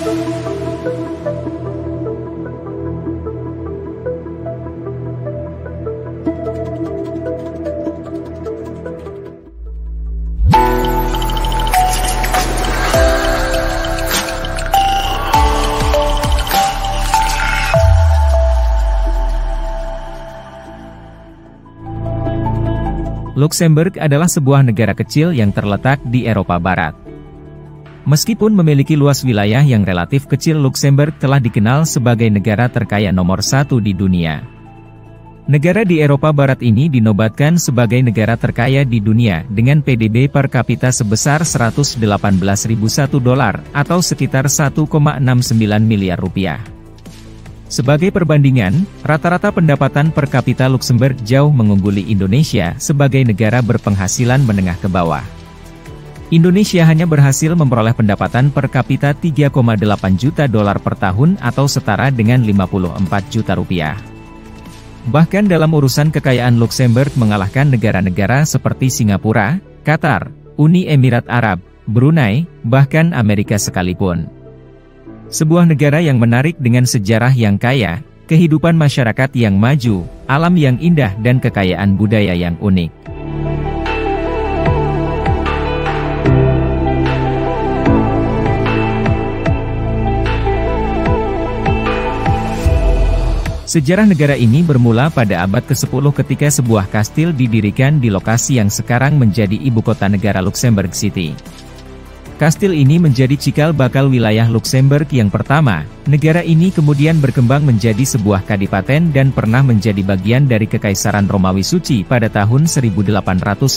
Luxembourg adalah sebuah negara kecil yang terletak di Eropa Barat. Meskipun memiliki luas wilayah yang relatif kecil, Luxembourg telah dikenal sebagai negara terkaya nomor 1 di dunia. Negara di Eropa Barat ini dinobatkan sebagai negara terkaya di dunia dengan PDB per kapita sebesar $118.001 atau sekitar 1,69 miliar rupiah. Sebagai perbandingan, rata-rata pendapatan per kapita Luxembourg jauh mengungguli Indonesia sebagai negara berpenghasilan menengah ke bawah. Indonesia hanya berhasil memperoleh pendapatan per kapita $3,8 juta per tahun atau setara dengan 54 juta rupiah. Bahkan dalam urusan kekayaan, Luxembourg mengalahkan negara-negara seperti Singapura, Qatar, Uni Emirat Arab, Brunei, bahkan Amerika sekalipun. Sebuah negara yang menarik dengan sejarah yang kaya, kehidupan masyarakat yang maju, alam yang indah dan kekayaan budaya yang unik. Sejarah negara ini bermula pada abad ke-10 ketika sebuah kastil didirikan di lokasi yang sekarang menjadi ibu kota negara Luxembourg City. Kastil ini menjadi cikal bakal wilayah Luxembourg yang pertama. Negara ini kemudian berkembang menjadi sebuah kadipaten dan pernah menjadi bagian dari Kekaisaran Romawi Suci pada tahun 1815.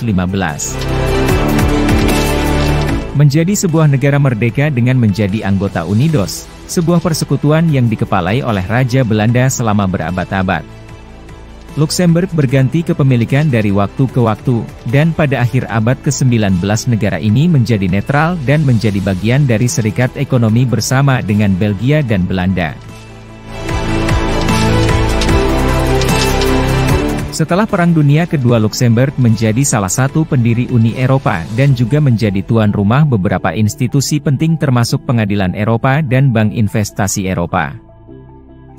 Menjadi sebuah negara merdeka dengan menjadi anggota UNIDOS, sebuah persekutuan yang dikepalai oleh Raja Belanda selama berabad-abad. Luxembourg berganti kepemilikan dari waktu ke waktu, dan pada akhir abad ke-19 negara ini menjadi netral dan menjadi bagian dari Serikat Ekonomi bersama dengan Belgia dan Belanda. Setelah Perang Dunia Kedua, Luxembourg menjadi salah satu pendiri Uni Eropa dan juga menjadi tuan rumah beberapa institusi penting termasuk Pengadilan Eropa dan Bank Investasi Eropa.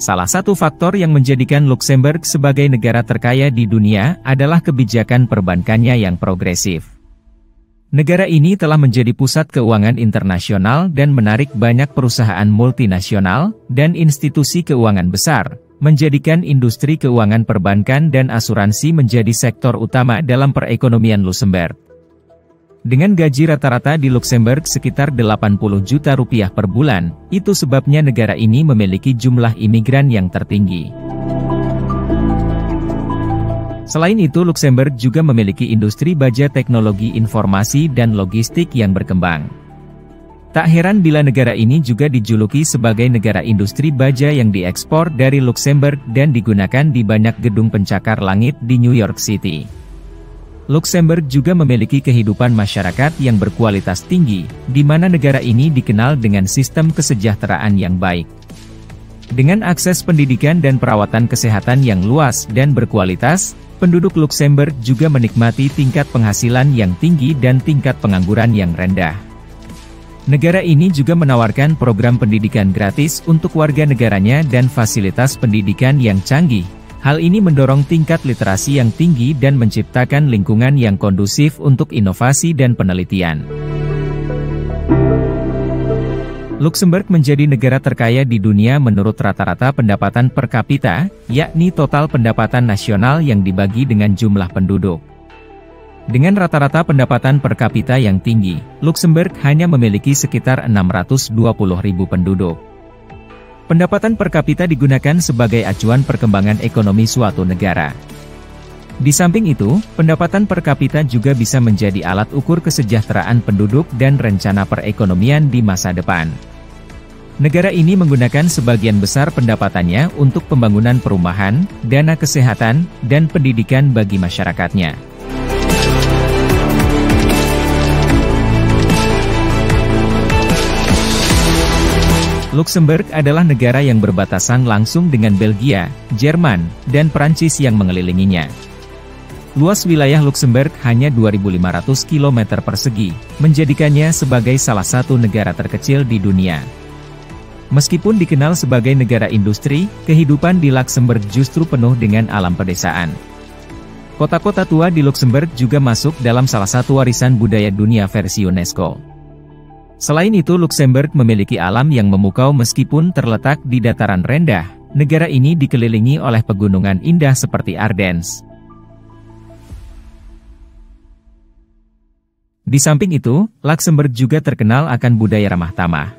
Salah satu faktor yang menjadikan Luxembourg sebagai negara terkaya di dunia adalah kebijakan perbankannya yang progresif. Negara ini telah menjadi pusat keuangan internasional dan menarik banyak perusahaan multinasional dan institusi keuangan besar, menjadikan industri keuangan perbankan dan asuransi menjadi sektor utama dalam perekonomian Luxembourg. Dengan gaji rata-rata di Luxembourg sekitar 80 juta rupiah per bulan, itu sebabnya negara ini memiliki jumlah imigran yang tertinggi. Selain itu, Luxembourg juga memiliki industri baja, teknologi informasi dan logistik yang berkembang. Tak heran bila negara ini juga dijuluki sebagai negara industri baja yang diekspor dari Luxembourg dan digunakan di banyak gedung pencakar langit di New York City. Luxembourg juga memiliki kehidupan masyarakat yang berkualitas tinggi, di mana negara ini dikenal dengan sistem kesejahteraan yang baik. Dengan akses pendidikan dan perawatan kesehatan yang luas dan berkualitas, penduduk Luxembourg juga menikmati tingkat penghasilan yang tinggi dan tingkat pengangguran yang rendah. Negara ini juga menawarkan program pendidikan gratis untuk warga negaranya dan fasilitas pendidikan yang canggih. Hal ini mendorong tingkat literasi yang tinggi dan menciptakan lingkungan yang kondusif untuk inovasi dan penelitian. Luxembourg menjadi negara terkaya di dunia menurut rata-rata pendapatan per kapita, yakni total pendapatan nasional yang dibagi dengan jumlah penduduk. Dengan rata-rata pendapatan per kapita yang tinggi, Luxembourg hanya memiliki sekitar 620.000 penduduk. Pendapatan per kapita digunakan sebagai acuan perkembangan ekonomi suatu negara. Di samping itu, pendapatan per kapita juga bisa menjadi alat ukur kesejahteraan penduduk dan rencana perekonomian di masa depan. Negara ini menggunakan sebagian besar pendapatannya untuk pembangunan perumahan, dana kesehatan, dan pendidikan bagi masyarakatnya. Luxembourg adalah negara yang berbatasan langsung dengan Belgia, Jerman, dan Prancis yang mengelilinginya. Luas wilayah Luxembourg hanya 2.500 km persegi, menjadikannya sebagai salah satu negara terkecil di dunia. Meskipun dikenal sebagai negara industri, kehidupan di Luxembourg justru penuh dengan alam pedesaan. Kota-kota tua di Luxembourg juga masuk dalam salah satu warisan budaya dunia versi UNESCO. Selain itu, Luxembourg memiliki alam yang memukau meskipun terletak di dataran rendah. Negara ini dikelilingi oleh pegunungan indah seperti Ardennes. Di samping itu, Luxembourg juga terkenal akan budaya ramah tamah.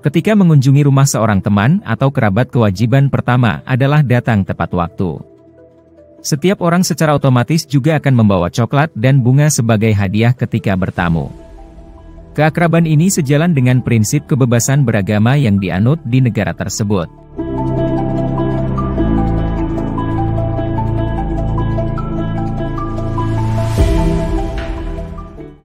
Ketika mengunjungi rumah seorang teman atau kerabat, kewajiban pertama adalah datang tepat waktu. Setiap orang secara otomatis juga akan membawa coklat dan bunga sebagai hadiah ketika bertamu. Keakraban ini sejalan dengan prinsip kebebasan beragama yang dianut di negara tersebut.